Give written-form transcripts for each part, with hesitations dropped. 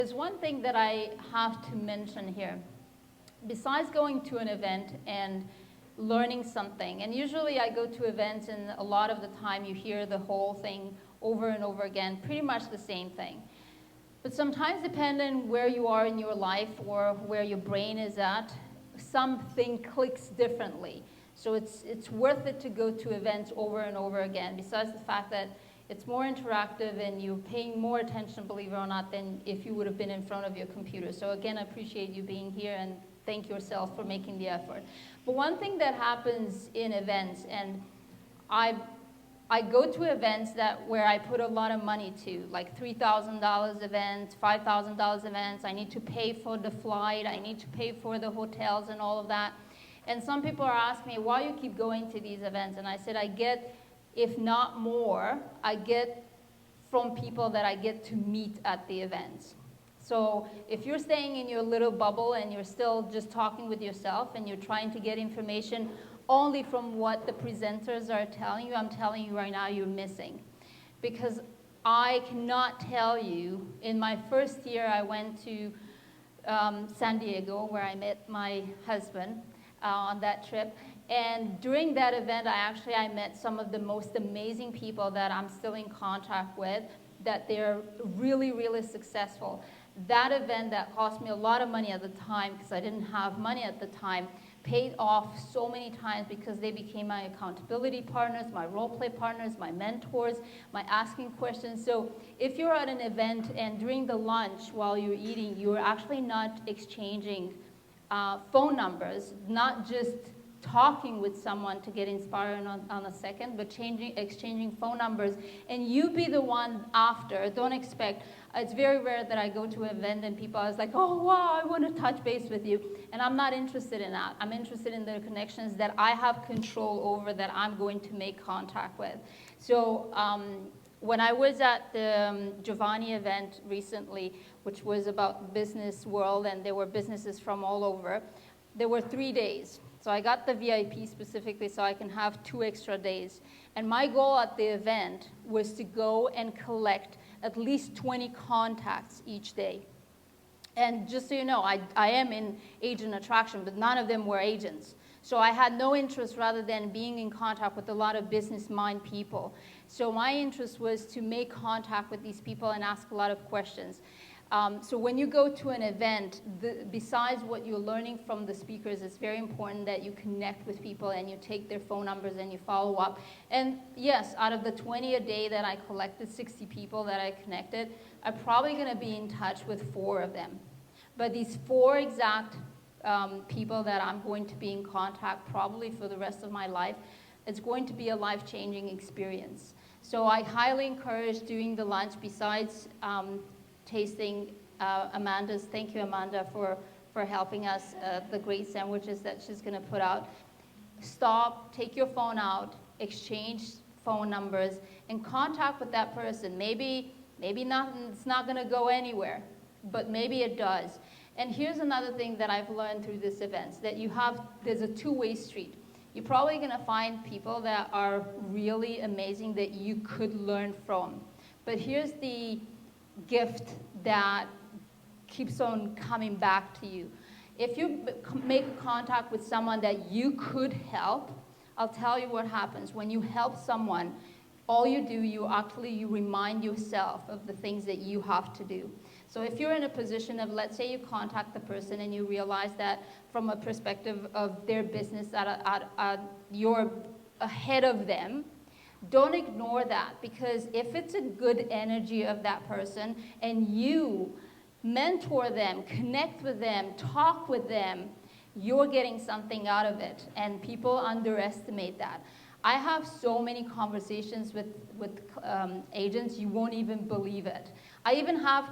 There's one thing that I have to mention here. Besides going to an event and learning something, and usually I go to events and a lot of the time you hear the whole thing over and over again, pretty much the same thing. But sometimes, depending where you are in your life or where your brain is at, something clicks differently. So it's worth it to go to events over and over again, besides the fact that it's more interactive and you're paying more attention, believe it or not, than if you would have been in front of your computer. So again, I appreciate you being here and thank yourself for making the effort. But one thing that happens in events, and I go to events where I put a lot of money to, like $3,000 events, $5,000 events. I need to pay for the flight. I need to pay for the hotels and all of that. And some people are asking me, why you keep going to these events? And I said, I get, if not more, I get from people that I get to meet at the events. So if you're staying in your little bubble and you're still just talking with yourself and you're trying to get information only from what the presenters are telling you, I'm telling you right now you're missing. Because I cannot tell you, in my first year I went to San Diego where I met my husband on that trip. And during that event, I met some of the most amazing people that I'm still in contact with, that they're really, really successful. That event that cost me a lot of money at the time, because I didn't have money at the time, paid off so many times because they became my accountability partners, my role play partners, my mentors, my asking questions. So if you're at an event and during the lunch while you're eating, you're actually not exchanging phone numbers, not just talking with someone to get inspired on a second, but exchanging phone numbers, and you be the one after. Don't expect, it's very rare that I go to an event and people are like, oh wow, I want to touch base with you, and I'm not interested in that. I'm interested in the connections that I have control over, that I'm going to make contact with. So when I was at the Giovanni event recently, which was about business world, and there were businesses from all over, there were 3 days. So I got the VIP specifically so I can have 2 extra days. And my goal at the event was to go and collect at least 20 contacts each day. And just so you know, I am in agent attraction, but none of them were agents. So I had no interest rather than being in contact with a lot of business mind people. So my interest was to make contact with these people and ask a lot of questions. So when you go to an event, besides what you're learning from the speakers, it's very important that you connect with people and you take their phone numbers and you follow up. And yes, out of the 20 a day that I collected, 60 people that I connected, I'm probably going to be in touch with 4 of them. But these 4 exact people that I'm going to be in contact probably for the rest of my life, it's going to be a life-changing experience. So I highly encourage doing the lunch besides tasting Amanda's. Thank you, Amanda, for helping us, the great sandwiches that she's going to put out. Stop, take your phone out, exchange phone numbers, and contact with that person. Maybe it's not going to go anywhere, but maybe it does. And here's another thing that I've learned through this event, that there's a two-way street. You're probably going to find people that are really amazing that you could learn from. But here's the gift that keeps on coming back to you. If you make contact with someone that you could help, I'll tell you what happens. When you help someone, all you do, you remind yourself of the things that you have to do. So if you're in a position of, let's say you contact the person and you realize that from a perspective of their business, you're ahead of them, don't ignore that, because if it's a good energy of that person and you mentor them, connect with them, talk with them, you're getting something out of it, and people underestimate that. I have so many conversations with agents, you won't even believe it. I even have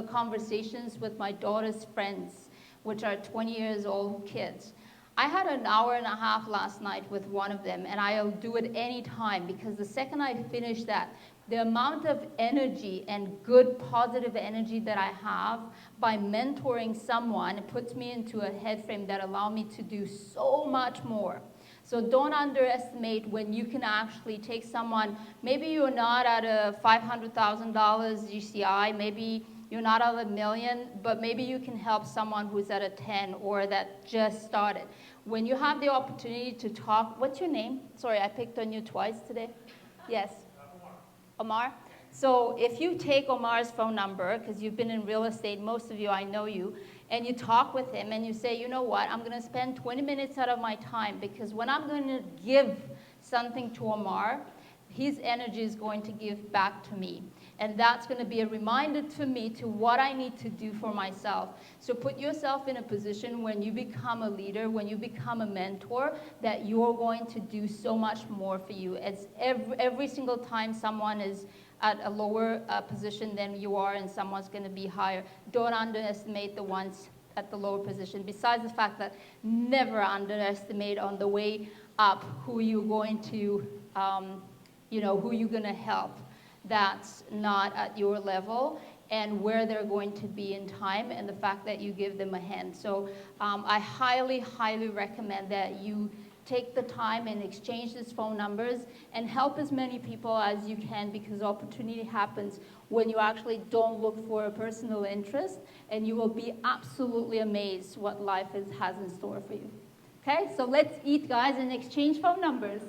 conversations with my daughter's friends, which are 20 years old kids. I had an hour and a half last night with one of them, and I'll do it any time, because the second I finish that, the amount of energy and good positive energy that I have by mentoring someone, it puts me into a head frame that allows me to do so much more. So don't underestimate when you can actually take someone, maybe you're not at a $500,000 GCI, maybe You're not at a million, but maybe you can help someone who's at a 10 or that just started. When you have the opportunity to talk, what's your name? Sorry, I picked on you twice today. Yes. Omar. So if you take Omar's phone number, because you've been in real estate, most of you, I know you, and you talk with him and you say, you know what, I'm going to spend 20 minutes out of my time, because when I'm going to give something to Omar, his energy is going to give back to me. And that's going to be a reminder to me to what I need to do for myself. So put yourself in a position when you become a leader, when you become a mentor, that you're going to do so much more for you. As every single time someone is at a lower position than you are and someone's going to be higher, don't underestimate the ones at the lower position. Besides the fact that never underestimate on the way up who you're going to, who you're going to help that's not at your level, and where they're going to be in time, and the fact that you give them a hand. So I highly, highly recommend that you take the time and exchange these phone numbers and help as many people as you can, because opportunity happens when you actually don't look for a personal interest, and you will be absolutely amazed what life has in store for you. Okay, so let's eat, guys, and exchange phone numbers.